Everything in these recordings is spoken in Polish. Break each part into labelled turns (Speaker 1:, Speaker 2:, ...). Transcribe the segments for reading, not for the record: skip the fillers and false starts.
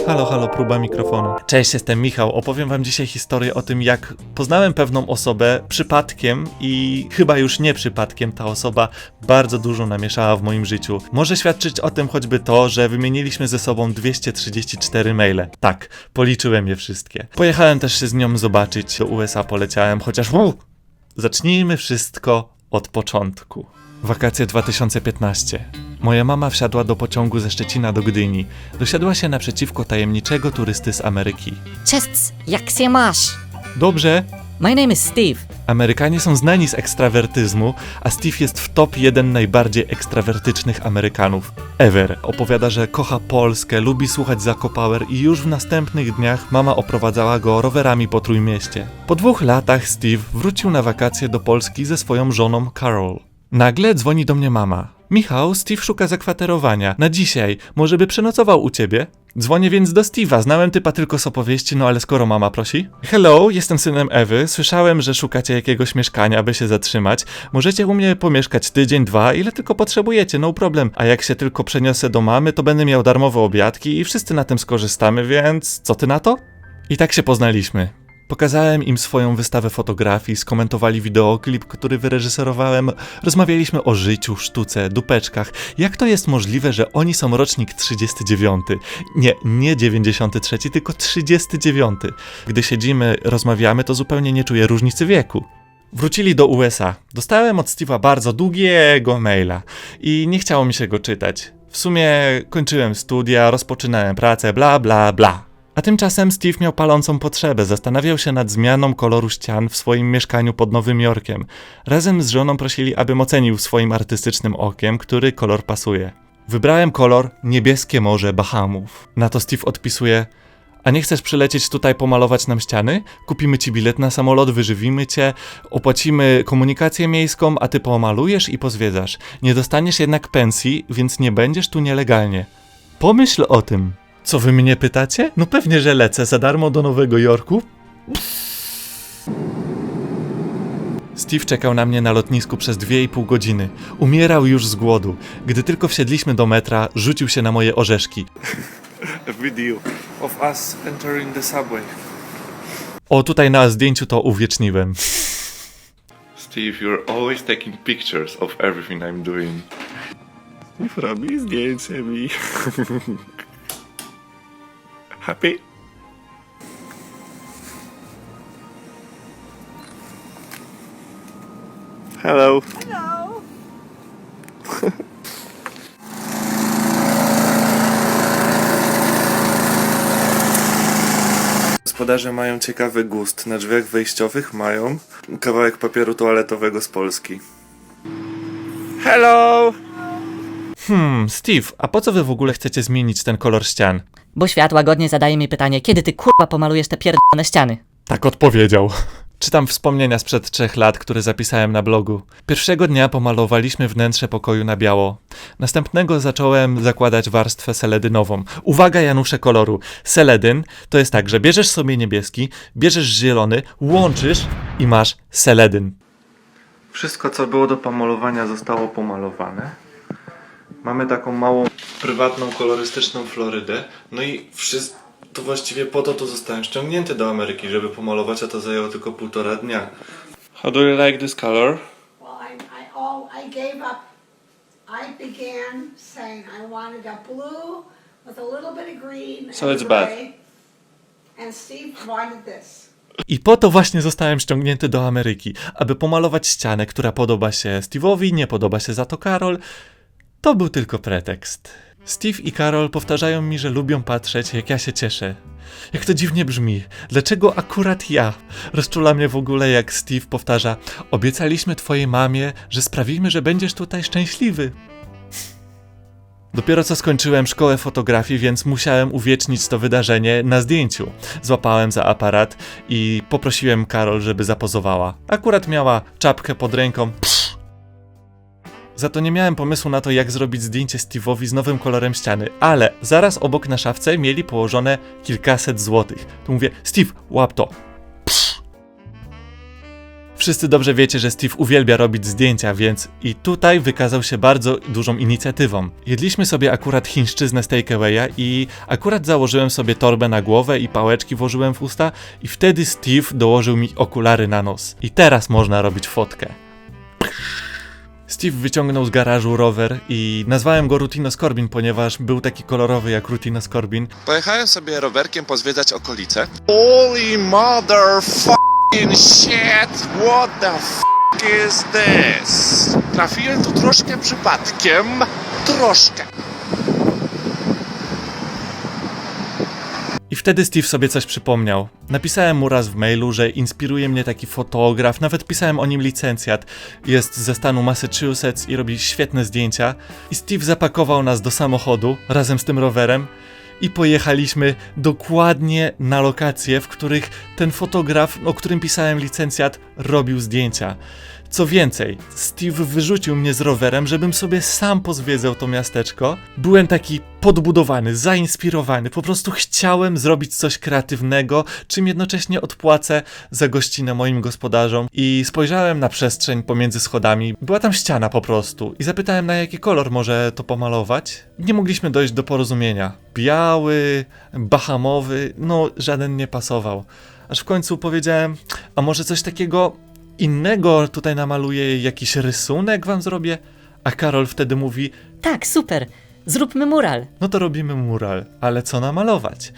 Speaker 1: Halo, halo, próba mikrofonu. Cześć, jestem Michał. Opowiem wam dzisiaj historię o tym, jak poznałem pewną osobę przypadkiem i chyba już nie przypadkiem ta osoba bardzo dużo namieszała w moim życiu. Może świadczyć o tym choćby to, że wymieniliśmy ze sobą 234 maile. Tak, policzyłem je wszystkie. Pojechałem też się z nią zobaczyć, do USA poleciałem, chociaż zacznijmy wszystko od początku. Wakacje 2015. Moja mama wsiadła do pociągu ze Szczecina do Gdyni. Dosiadła się naprzeciwko tajemniczego turysty z Ameryki.
Speaker 2: Cześć, jak się masz?
Speaker 1: Dobrze.
Speaker 2: My name is Steve.
Speaker 1: Amerykanie są znani z ekstrawertyzmu, a Steve jest w top 1 najbardziej ekstrawertycznych Amerykanów ever. Opowiada, że kocha Polskę, lubi słuchać Zakopower i już w następnych dniach mama oprowadzała go rowerami po Trójmieście. Po 2 latach Steve wrócił na wakacje do Polski ze swoją żoną Carol. Nagle dzwoni do mnie mama. Michał, Steve szuka zakwaterowania. Na dzisiaj. Może by przenocował u ciebie? Dzwonię więc do Steve'a. Znałem typa tylko z opowieści, no ale skoro mama prosi. Hello, jestem synem Ewy. Słyszałem, że szukacie jakiegoś mieszkania, aby się zatrzymać. Możecie u mnie pomieszkać tydzień, 2, ile tylko potrzebujecie, no problem. A jak się tylko przeniosę do mamy, to będę miał darmowe obiadki i wszyscy na tym skorzystamy, więc co ty na to? I tak się poznaliśmy. Pokazałem im swoją wystawę fotografii, skomentowali wideoklip, który wyreżyserowałem, rozmawialiśmy o życiu, sztuce, dupeczkach. Jak to jest możliwe, że oni są rocznik 39? Nie 93, tylko 39. Gdy siedzimy, rozmawiamy, to zupełnie nie czuję różnicy wieku. Wrócili do USA. Dostałem od Steve'a bardzo długiego maila i nie chciało mi się go czytać. W sumie kończyłem studia, rozpoczynałem pracę, bla bla bla. A tymczasem Steve miał palącą potrzebę, zastanawiał się nad zmianą koloru ścian w swoim mieszkaniu pod Nowym Jorkiem. Razem z żoną prosili, abym ocenił swoim artystycznym okiem, który kolor pasuje. Wybrałem kolor Niebieskie Morze Bahamów. Na to Steve odpisuje: a nie chcesz przylecieć tutaj pomalować nam ściany? Kupimy ci bilet na samolot, wyżywimy cię, opłacimy komunikację miejską, a ty pomalujesz i pozwiedzasz. Nie dostaniesz jednak pensji, więc nie będziesz tu nielegalnie. Pomyśl o tym. Co wy mnie pytacie? No pewnie, że lecę za darmo do Nowego Jorku. Steve czekał na mnie na lotnisku przez 2,5 godziny. Umierał już z głodu. Gdy tylko wsiedliśmy do metra, rzucił się na moje orzeszki. A video of us entering the subway. O, tutaj na zdjęciu to uwieczniłem.
Speaker 3: Steve, you're always taking pictures of everything I'm doing. Steve robi zdjęcie mi. Happy? Hello.
Speaker 4: Hello.
Speaker 3: Gospodarze mają ciekawy gust. Na drzwiach wejściowych mają kawałek papieru toaletowego z Polski. Hello!
Speaker 1: Steve, a po co wy w ogóle chcecie zmienić ten kolor ścian?
Speaker 2: Bo świat łagodnie zadaje mi pytanie, kiedy ty kurwa pomalujesz te pierdolone ściany?
Speaker 1: Tak odpowiedział. Czytam wspomnienia sprzed 3 lat, które zapisałem na blogu. Pierwszego dnia pomalowaliśmy wnętrze pokoju na biało. Następnego zacząłem zakładać warstwę seledynową. Uwaga, Janusze koloru. Seledyn to jest tak, że bierzesz sobie niebieski, bierzesz zielony, łączysz i masz seledyn.
Speaker 3: Wszystko, co było do pomalowania, zostało pomalowane. Mamy taką małą, prywatną, kolorystyczną Florydę. No i to właściwie po to tu zostałem ściągnięty do Ameryki, żeby pomalować, a to zajęło tylko 1,5 dnia. How do you like this color?
Speaker 4: Well, I gave up. I began saying I wanted a blue with a little bit of green
Speaker 3: So
Speaker 4: and
Speaker 3: it's bad.
Speaker 4: gray, and Steve wanted this.
Speaker 1: I po to właśnie zostałem ściągnięty do Ameryki, aby pomalować ścianę, która podoba się Steve'owi, nie podoba się za to Carol. To był tylko pretekst. Steve i Carol powtarzają mi, że lubią patrzeć, jak ja się cieszę. Jak to dziwnie brzmi. Dlaczego akurat ja? Rozczula mnie w ogóle, jak Steve powtarza: obiecaliśmy twojej mamie, że sprawimy, że będziesz tutaj szczęśliwy. Dopiero co skończyłem szkołę fotografii, więc musiałem uwiecznić to wydarzenie na zdjęciu. Złapałem za aparat i poprosiłem Carol, żeby zapozowała. Akurat miała czapkę pod ręką. Za to nie miałem pomysłu na to, jak zrobić zdjęcie Steve'owi z nowym kolorem ściany, ale zaraz obok na szafce mieli położone kilkaset złotych. To mówię: Steve, łap to. Wszyscy dobrze wiecie, że Steve uwielbia robić zdjęcia, więc i tutaj wykazał się bardzo dużą inicjatywą. Jedliśmy sobie akurat chińszczyznę z takeawaya i akurat założyłem sobie torbę na głowę i pałeczki włożyłem w usta i wtedy Steve dołożył mi okulary na nos. I teraz można robić fotkę. Steve wyciągnął z garażu rower i nazwałem go Rutinos Corbin, ponieważ był taki kolorowy jak Rutinos Corbin.
Speaker 5: Pojechałem sobie rowerkiem pozwiedzać okolice. Holy motherfucking shit! What the fuck is this? Trafiłem tu troszkę przypadkiem. Troszkę.
Speaker 1: I wtedy Steve sobie coś przypomniał. Napisałem mu raz w mailu, że inspiruje mnie taki fotograf, nawet pisałem o nim licencjat. Jest ze stanu Massachusetts i robi świetne zdjęcia. I Steve zapakował nas do samochodu razem z tym rowerem i pojechaliśmy dokładnie na lokacje, w których ten fotograf, o którym pisałem licencjat, robił zdjęcia. Co więcej, Steve wyrzucił mnie z rowerem, żebym sobie sam pozwiedzał to miasteczko. Byłem taki podbudowany, zainspirowany, po prostu chciałem zrobić coś kreatywnego, czym jednocześnie odpłacę za gościnę moim gospodarzom. I spojrzałem na przestrzeń pomiędzy schodami, była tam ściana po prostu i zapytałem, na jaki kolor może to pomalować. Nie mogliśmy dojść do porozumienia. Biały, bahamowy, no żaden nie pasował. Aż w końcu powiedziałem, a może coś takiego innego tutaj namaluję, jakiś rysunek wam zrobię? A Karol wtedy mówi,
Speaker 2: Tak, super. Zróbmy mural.
Speaker 1: no to robimy mural, ale co namalować?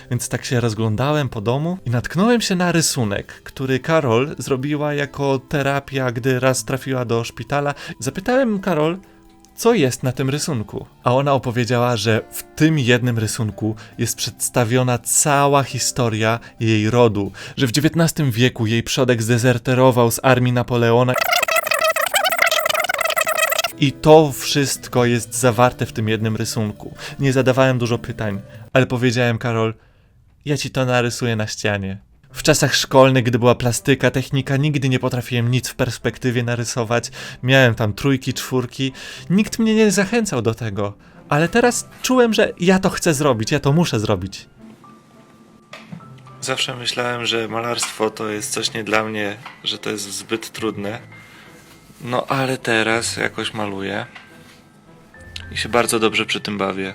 Speaker 1: Więc tak się rozglądałem po domu i natknąłem się na rysunek, który Karol zrobiła jako terapia, gdy raz trafiła do szpitala. Zapytałem Karol, co jest na tym rysunku? A ona opowiedziała, że w tym jednym rysunku jest przedstawiona cała historia jej rodu, że w XIX wieku jej przodek zdezerterował z armii Napoleona i to wszystko jest zawarte w tym jednym rysunku. Nie zadawałem dużo pytań, ale powiedziałem, Karol, ja ci to narysuję na ścianie. W czasach szkolnych, gdy była plastyka, technika, nigdy nie potrafiłem nic w perspektywie narysować. Miałem tam 3, 4. Nikt mnie nie zachęcał do tego. Ale teraz czułem, że ja to chcę zrobić, ja to muszę zrobić.
Speaker 3: Zawsze myślałem, że malarstwo to jest coś nie dla mnie, że to jest zbyt trudne. No ale teraz jakoś maluję i się bardzo dobrze przy tym bawię.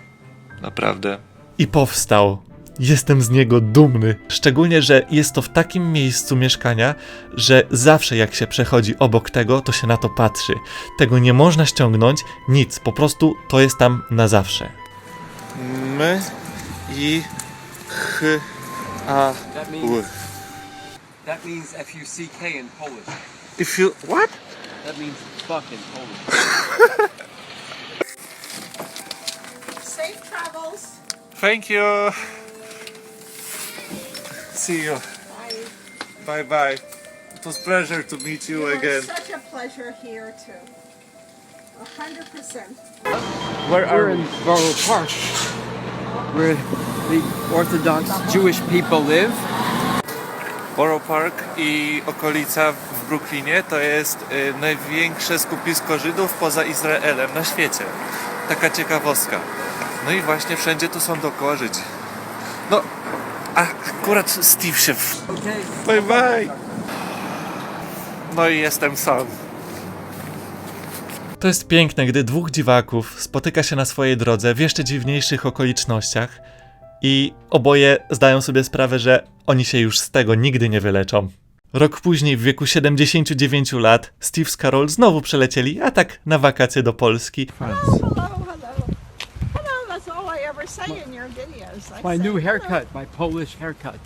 Speaker 3: Naprawdę.
Speaker 1: I powstał. Jestem z niego dumny. Szczególnie, że jest to w takim miejscu mieszkania, że zawsze jak się przechodzi obok tego, to się na to patrzy. Tego nie można ściągnąć, nic, po prostu to jest tam na zawsze.
Speaker 3: My i ch a u.
Speaker 6: That means F-U-C-K in Polish.
Speaker 3: If you what?
Speaker 6: That means fuck in Polish.
Speaker 4: Safe travels.
Speaker 3: Thank you. See you.
Speaker 4: Bye.
Speaker 3: Bye bye. It was pleasure to meet you again.
Speaker 4: Such a pleasure here too. 100%.
Speaker 6: We're in Borough Park, where the Orthodox Jewish people live.
Speaker 3: Borough Park i okolica w Brooklynie to jest największe skupisko Żydów poza Izraelem na świecie. Taka ciekawostka. No i właśnie wszędzie tu są dookoła Żydzi. No, a akurat Steve się Bye bye! No i jestem sam.
Speaker 1: To jest piękne, gdy dwóch dziwaków spotyka się na swojej drodze w jeszcze dziwniejszych okolicznościach i oboje zdają sobie sprawę, że oni się już z tego nigdy nie wyleczą. Rok później, w wieku 79 lat, Steve z Karol znowu przelecieli, a tak na wakacje do Polski.
Speaker 4: Hello, hello. Hello, that's all I ever say in your videos. I
Speaker 6: My
Speaker 4: say,
Speaker 6: new
Speaker 4: hello.
Speaker 6: haircut, my Polish haircut.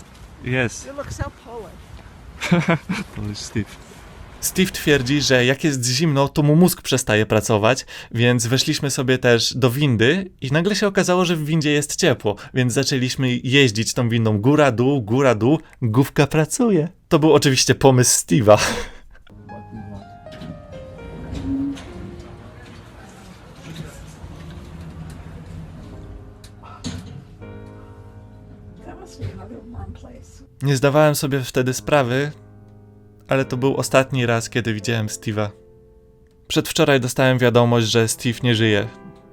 Speaker 3: Yes,
Speaker 4: You look so Polish.
Speaker 3: Polish Steve.
Speaker 1: Steve twierdzi, że jak jest zimno, to mu mózg przestaje pracować, więc weszliśmy sobie też do windy i nagle się okazało, że w windzie jest ciepło, więc zaczęliśmy jeździć tą windą góra, dół, główka pracuje. To był oczywiście pomysł Steve'a.
Speaker 4: That must be another warm place.
Speaker 1: Nie zdawałem sobie wtedy sprawy, ale to był ostatni raz, kiedy widziałem Steve'a. Przedwczoraj dostałem wiadomość, że Steve nie żyje.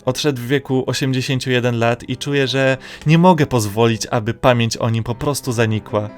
Speaker 1: Odszedł w wieku 81 lat i czuję, że nie mogę pozwolić, aby pamięć o nim po prostu zanikła.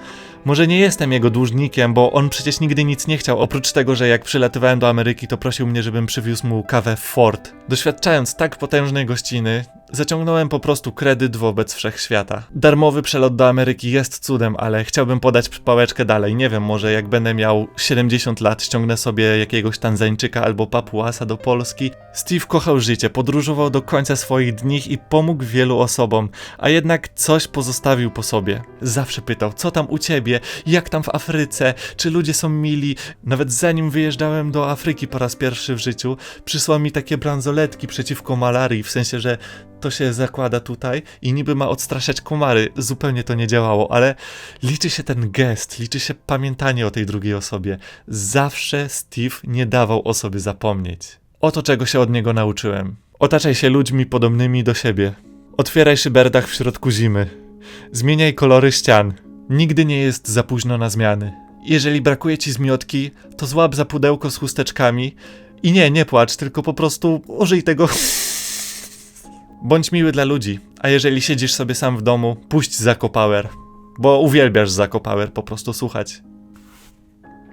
Speaker 1: Może nie jestem jego dłużnikiem, bo on przecież nigdy nic nie chciał, oprócz tego, że jak przylatywałem do Ameryki, to prosił mnie, żebym przywiózł mu kawę w Ford. Doświadczając tak potężnej gościny, zaciągnąłem po prostu kredyt wobec wszechświata. Darmowy przelot do Ameryki jest cudem, ale chciałbym podać pałeczkę dalej. Nie wiem, może jak będę miał 70 lat, ściągnę sobie jakiegoś Tanzańczyka albo Papuasa do Polski. Steve kochał życie, podróżował do końca swoich dni i pomógł wielu osobom, a jednak coś pozostawił po sobie. Zawsze pytał, co tam u ciebie, jak tam w Afryce, czy ludzie są mili. Nawet zanim wyjeżdżałem do Afryki po raz pierwszy w życiu, przysłał mi takie bransoletki przeciwko malarii, w sensie, że to się zakłada tutaj i niby ma odstraszać komary. Zupełnie to nie działało, ale liczy się ten gest, liczy się pamiętanie o tej drugiej osobie. Zawsze Steve nie dawał o sobie zapomnieć. Oto czego się od niego nauczyłem. Otaczaj się ludźmi podobnymi do siebie. Otwieraj szyberdach w środku zimy. Zmieniaj kolory ścian. Nigdy nie jest za późno na zmiany. Jeżeli brakuje ci zmiotki, to złap za pudełko z chusteczkami i nie płacz, tylko po prostu użyj tego. Bądź miły dla ludzi, a jeżeli siedzisz sobie sam w domu, puść Zako Power, bo uwielbiasz Zako Power po prostu słuchać.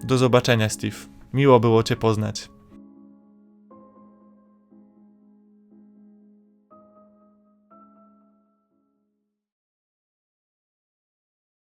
Speaker 1: Do zobaczenia, Steve. Miło było cię poznać.